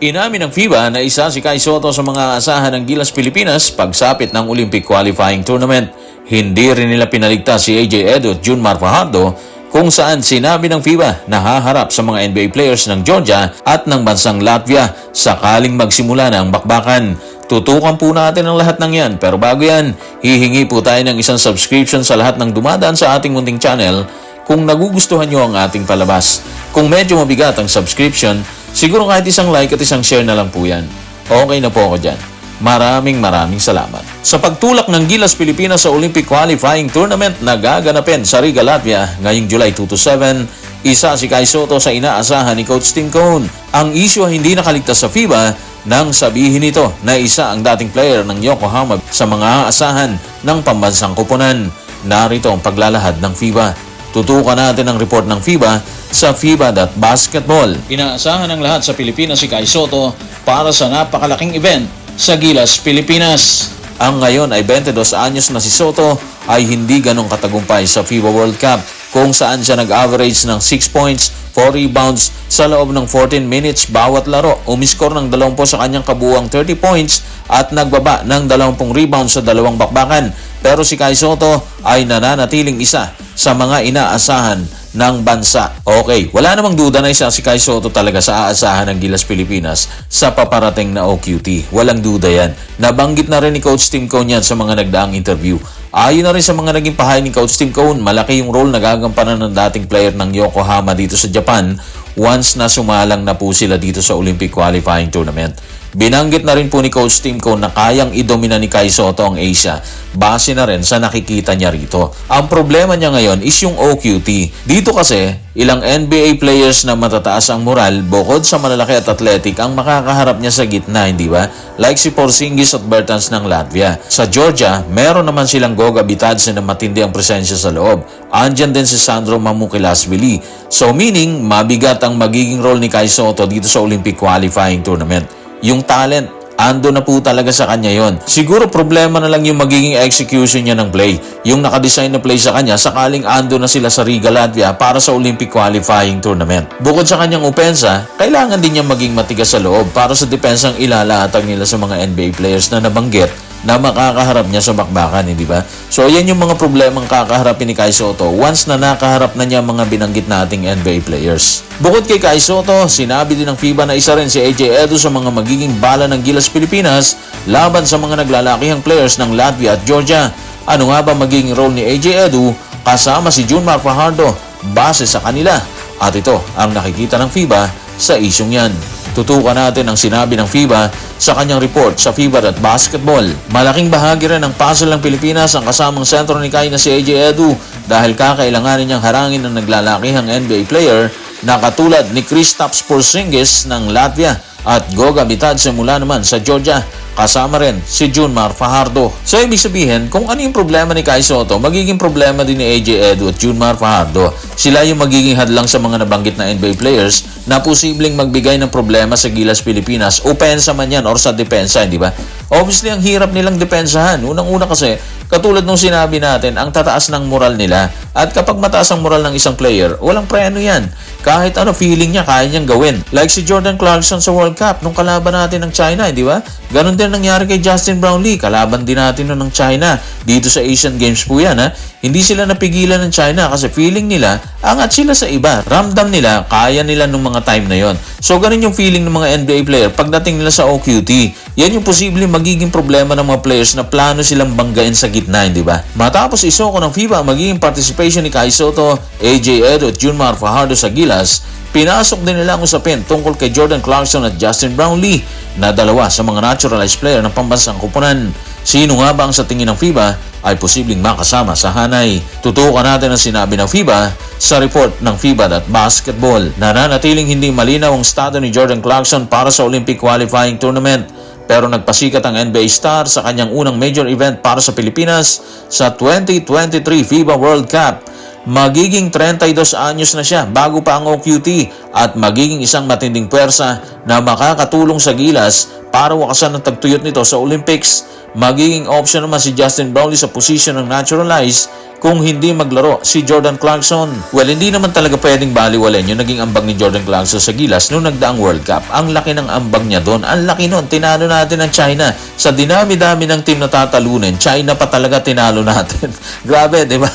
Inamin ng FIBA na isa si Kai Sotto sa mga asahan ng Gilas Pilipinas pagsapit ng Olympic Qualifying Tournament. Hindi rin nila pinaligtas si AJ Edu at Junmar Fajardo kung saan sinabi ng FIBA na haharap sa mga NBA players ng Georgia at ng bansang Latvia sakaling magsimula na ang bakbakan. Tutukan po natin ang lahat ng yan, pero bago yan, hihingi po tayo ng isang subscription sa lahat ng dumadaan sa ating munting channel kung nagugustuhan nyo ang ating palabas. Kung medyo mabigat ang subscription, siguro kahit isang like at isang share na lang po yan. Okay na po ako dyan. Maraming salamat. Sa pagtulak ng Gilas Pilipinas sa Olympic Qualifying Tournament na gaganapin sa Riga, Latvia ngayong July 2-7, isa si Kai Sotto sa inaasahan ni Coach Tim Cone. Ang issue ay hindi nakaligtas sa FIBA nang sabihin nito na isa ang dating player ng Yokohama sa mga aasahan ng pambansang kupunan. Narito ang paglalahad ng FIBA. Tutukan natin ang report ng FIBA sa FIBA.basketball. Inaasahan ng lahat sa Pilipinas si Kai Sotto para sa napakalaking event sa Gilas Pilipinas. Ang ngayon ay 22 anyos na si Sotto ay hindi ganong katagumpay sa FIBA World Cup kung saan siya nag-average ng 6 points, 4 rebounds sa loob ng 14 minutes bawat laro. Umiskor ng 20 sa kanyang kabuuang 30 points at nagbaba ng 20 rebounds sa dalawang bakbakan. Pero si Kai Sotto ay nananatiling isa sa mga inaasahan ng bansa. Okay, wala namang duda na isa si Kai Sotto talaga sa aasahan ng Gilas Pilipinas sa paparating na OQT. Walang duda yan. Nabanggit na rin ni Coach Tim Cone yan sa mga nagdaang interview. Ayon na rin sa mga naging pahay ni Coach Tim Cone, malaki yung role na gagampanan ng dating player ng Yokohama dito sa Japan once na sumalang na po sila dito sa Olympic Qualifying Tournament. Binanggit na rin po ni Coach Tim Cone na kayang idomina ni Kai Sotto ang Asia base na rin sa nakikita niya rito. Ang problema niya ngayon is yung OQT. Dito kasi, ilang NBA players na matataas ang moral bukod sa malalaki at athletic ang makakaharap niya sa gitna, hindi ba? Like si Porzingis at Bertans ng Latvia. Sa Georgia, meron naman silang Goga Bitadze na matindi ang presensya sa loob. Andyan din si Sandro Mamukilasvili. So meaning, mabigat ang magiging role ni Kai Sotto dito sa Olympic Qualifying Tournament. Yung talent, ando na po talaga sa kanya yon. Siguro problema na lang yung magiging execution niya ng play. Yung nakadesign na play sa kanya sakaling ando na sila sa Riga, Latvia para sa Olympic Qualifying Tournament. Bukod sa kanyang opensa, kailangan din niya maging matigas sa loob para sa depensang ilalatag nila sa mga NBA players na nabanggit na makakaharap niya sa bakbakan, hindi ba? So, yan yung mga problemang kakaharapin ni Kai Sotto once na nakaharap na niya mga binanggit nating NBA players. Bukod kay Kai Sotto, sinabi din ng FIBA na isa rin si AJ Edu sa mga magiging bala ng Gilas Pilipinas laban sa mga naglalakihang players ng Latvia at Georgia. Ano nga ba magiging role ni AJ Edu kasama si Junmar Fajardo base sa kanila? At ito ang nakikita ng FIBA sa isyong yan. Tutukan natin ang sinabi ng FIBA sa kanyang report sa FIBA.basketball. Malaking bahagi rin ng puzzle ng Pilipinas ang kasamang sentro ni Kai na si AJ Edu dahil kakailanganin niyang harangin ng naglalakihang NBA player na katulad ni Kristaps Porzingis ng Latvia at Goga Bitadze mula naman sa Georgia. Kasama rin si Junmar Fajardo. So ibig sabihin, kung ano yung problema ni Kai Sotto, magiging problema din ni AJ Edu at Junmar Fajardo. Sila yung magiging hadlang sa mga nabanggit na NBA players na posibleng magbigay ng problema sa Gilas Pilipinas. Opensa man yan or sa depensa, di ba? Obviously, ang hirap nilang depensahan. Unang-una kasi, katulad nung sinabi natin, ang tataas ng moral nila. At kapag mataas ang moral ng isang player, walang preno yan. Kahit ano feeling niya, kaya niyang gawin. Like si Jordan Clarkson sa World Cup, nung kalaban natin ng China, di ba? Ganon din nangyari kay Justin Brownlee. Kalaban din natin ng China. Dito sa Asian Games po yan, ha? Hindi sila napigilan ng China kasi feeling nila, angat sila sa iba. Ramdam nila, kaya nila nung mga time na yon. So, ganun yung feeling ng mga NBA player pagdating nila sa OQT. Yan yung posibleng magiging problema ng mga players na plano silang banggain sa gitna, di ba? Matapos isoko ng FIBA magiging participation ni Kai Sotto, AJ Edu at Junmar Fajardo sa Gilas, pinasok din nila ang usapin tungkol kay Jordan Clarkson at Justin Brownlee na dalawa sa mga naturalized player ng pambansang kupunan. Sino nga ba ang sa tingin ng FIBA ay posibleng makasama sa hanay? Tutukan natin ang sinabi ng FIBA sa report ng FIBA.basketball. Nananatiling hindi malinaw ang estado ni Jordan Clarkson para sa Olympic Qualifying Tournament. Pero nagpasikat ang NBA star sa kanyang unang major event para sa Pilipinas sa 2023 FIBA World Cup. Magiging 32 anyos na siya bago pa ang OQT at magiging isang matinding pwersa na makakatulong sa Gilas para wakasan ang tagtuyot nito sa Olympics. Magiging option naman si Justin Brownlee sa posisyon ng naturalized kung hindi maglaro si Jordan Clarkson. Well, hindi naman talaga pwedeng baliwalain yung naging ambag ni Jordan Clarkson sa Gilas noong nagdaang World Cup. Ang laki ng ambag niya doon. Ang laki nun. Tinalo natin ang China. Sa dinami-dami ng team na tatalunin, China pa talaga tinalo natin. Grabe, di ba?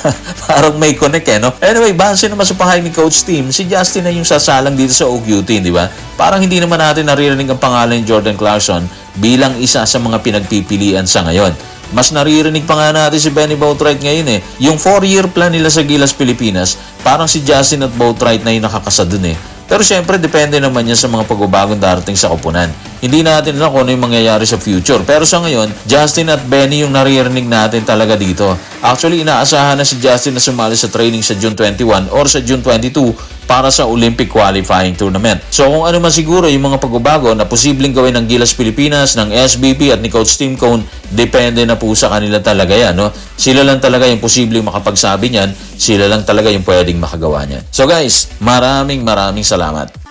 Parang may connect no? Anyway, base naman sa pahay ni Coach Tim, si Justin na yung sasalang dito sa OQT, di ba? Parang hindi naman natin naririnig ang pangalan ni Jordan Clarkson bilang isa sa mga pinagpipilian sa ngayon. Mas naririnig pa nga natin si Benny Boatwright ngayon Yung 4-year plan nila sa Gilas Pilipinas, parang si Justin at Boatwright na yung nakakasa dun Pero syempre, depende naman yan sa mga pagbabagong darating sa koponan. Hindi natin alam kung ano yung mangyayari sa future. Pero sa ngayon, Justin at Benny yung naririnig natin talaga dito. Actually, inaasahan na si Justin na sumali sa training sa June 21 or sa June 22 para sa Olympic Qualifying Tournament. So kung ano man siguro yung mga pagbabago na posibleng gawin ng Gilas Pilipinas, ng SBP at ni Coach Tim Cone, depende na po sa kanila talaga yan. Sila lang talaga yung posibleng makapagsabi niyan, sila lang talaga yung pwedeng makagawa niyan. So guys, maraming salamat.